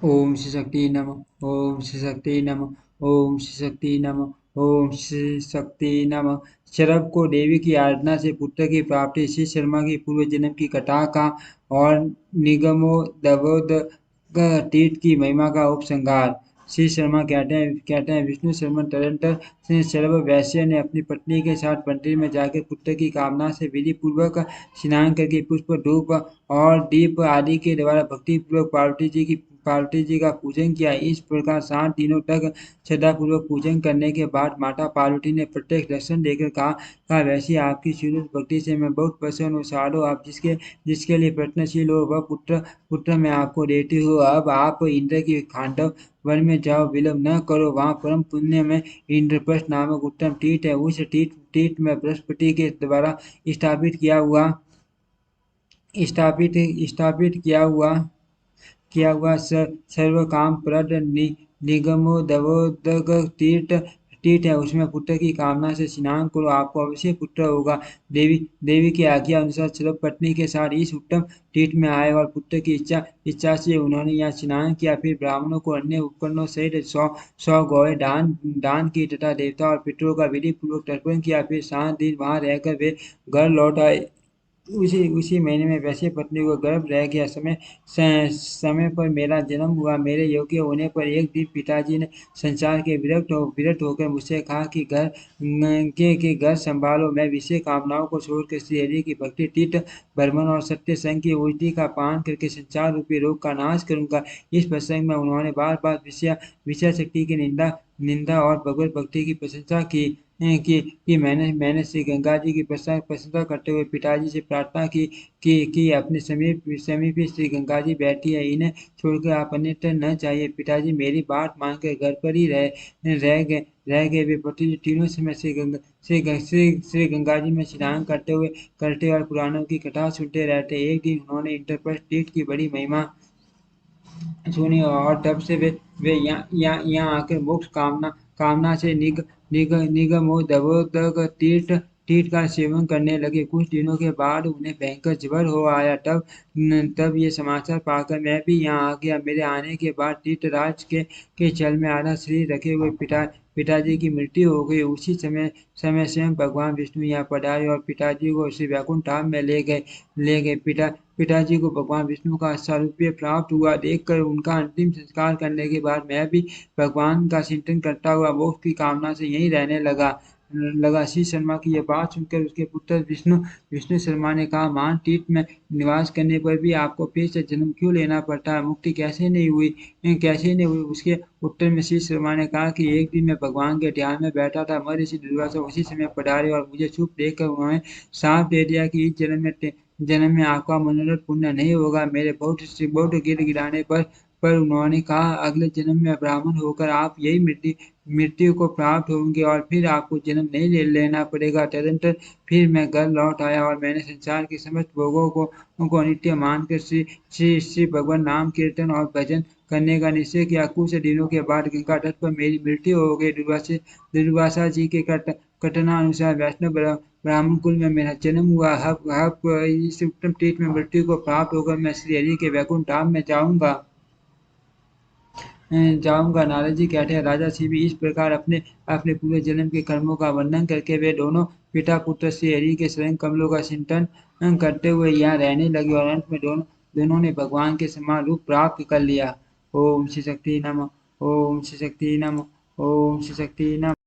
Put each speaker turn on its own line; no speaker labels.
ओम श्री शक्ति नमः। ओम श्री शक्ति नमः। ओम श्री शक्ति नमः। ओम श्री शक्ति नमः। शरभ को देवी की आराधना से पुत्र की प्राप्ति, श्री शर्मा की पूर्व जन्म की कथा का और निगमो दवोद तीर्थ की महिमा का उपसंहार। श्री शर्मा कहते हैं विष्णु शर्मा टरंटर से शरभ वैश्य ने अपनी पत्नी के साथ मंदिर में जाकर पुत्र की कामना से विधि पूर्वक स्नान करके पुष्प धूप और दीप आदि के द्वारा भक्ति पूर्वक पार्वती जी का पूजन किया। इस प्रकार 7 दिनों तक श्रद्धापूर्वक पूजन करने के बाद माता पार्वती ने प्रत्यक्ष दर्शन देकर कहा वैसी आपकी शुरू भक्ति से मैं बहुत प्रसन्न हूँ। साधो आप जिसके जिसके लिए प्रयत्नशील हो वह पुत्र मैं आपको देती हूँ। अब आप इंद्र की खांडव वन में जाओ, विलंब न करो। वहाँ परम पुण्य में इंद्रप्रस्थ नामक उत्तम तीर्थ है। उस तीर्थ में बृहस्पति के द्वारा स्थापित किया हुआ स्थापित स्थापित किया हुआ सर्व काम प्रद निगमोदक तीर्थ तीर्थ है। उसमें पुत्र की कामना से स्नान करो, आपको अवश्य पुत्र होगा। देवी की आज्ञा अनुसार सर्व पत्नी के साथ इस उत्तम तीर्थ में आए और पुत्र की इच्छा से उन्होंने यहाँ स्नान किया। फिर ब्राह्मणों को अन्य उपकरणों सहित 100 गौएं दान की तथा देवता और पितरों का विधि पूर्वक तर्पण किया। फिर 7 दिन वहां रहकर वे घर लौट आए। उसी उसी महीने में वैसे पत्नी को गर्भ रह गया। समय पर मेरा जन्म हुआ। मेरे योग्य होने पर एक दिन पिताजी ने संसार के विरक्त होकर मुझसे कहा कि घर संभालो। मैं विषय कामनाओं को छोड़कर श्री हरि की भक्ति, तीर्थ भ्रमण और सत्य संग की औषधि का पान करके संसार रूपी रोग का नाश करूंगा। इस प्रसंग में उन्होंने बार बार विषय शक्ति की निंदा और भगवत भक्ति की प्रशंसा की। मैंने श्री गंगा जी की प्रशंसा करते हुए पिताजी से प्रार्थना की कि अपने समीप ही श्री गंगा जी बैठी है, इन्हें छोड़कर आप अन्यत्र न जाइए। पिताजी मेरी बात मानकर घर पर ही रह गए। वे प्रतिदिन तीनों समय श्री गंगा जी में स्नान करते और पुराणों की कथा सुनते रहते। एक दिन उन्होंने इंद्रप्रस्थ तीर्थ की बड़ी महिमा सुनी और तब से वे यहाँ आकर मोक्ष कामना से निगमोदक तीर्थ का सेवन करने लगे। कुछ दिनों के बाद उन्हें भयंकर ज्वर हो आया। तब ये समाचार पाकर मैं भी यहाँ आ गया। मेरे आने के बाद तीर्थराज के जल में आधा शरीर रखे हुए पिताजी की मृत्यु हो गई। उसी समय स्वयं भगवान विष्णु यहाँ पधारे और पिताजी को श्री वैकुंठ धाम में ले गए। पिताजी को भगवान विष्णु का सारूप्य प्राप्त हुआ देखकर उनका अंतिम संस्कार करने के बाद मैं भी भगवान का चिंतन करता हुआ मोक्ष की कामना से यहीं रहने लगा। श्री शर्मा की यह बात सुनकर उसके पुत्र विष्णु शर्मा ने कहा, मान तीर्थ में निवास करने पर भी आपको फिर से जन्म क्यों लेना पड़ता है? मुक्ति कैसे नहीं हुई? उसके उत्तर में श्री शर्मा ने कहा कि एक दिन मैं भगवान के ध्यान में बैठा था। महर्षि दुर्वासा उसी समय पधारे और मुझे चुप देखकर उन्होंने साफ दे दिया कि इस जन्म में आपका मनोरथ पुण्य नहीं होगा। मेरे बहुत गिड़गिड़ाने पर उन्होंने कहा, अगले जन्म में ब्राह्मण होकर आप यही मृत्यु को प्राप्त होंगे और फिर आपको जन्म नहीं लेना पड़ेगा। तदनंतर फिर मैं घर लौट आया और मैंने संसार के समस्त भोगों को अनित्य मानकर श्री भगवान नाम कीर्तन और भजन करने का निश्चय किया। कुछ दिनों के बाद गंगा तट पर मेरी मृत्यु हो गई। दुर्वासा जी के कथनानुसार वैष्णव ब्राह्मण कुल में मेरा जन्म हुआ। अब इस उत्तम तीर्थ में मृत्यु को प्राप्त होकर मैं श्री हरि के वैकुंठ धाम में जाऊंगा। नारद जी कहते हैं, राजा शिव इस प्रकार अपने अपने पूरे जन्म के कर्मों का वर्णन करके वे दोनों पिता पुत्र श्री हरि के स्वयं कमलों का चिंतन करते हुए यहाँ रहने लगे और अंत में दोनों ने भगवान के समान रूप प्राप्त कर लिया। ओम श्री शक्ति नमः। ओम श्री शक्ति नमः। ओम श्री शक्ति नमः।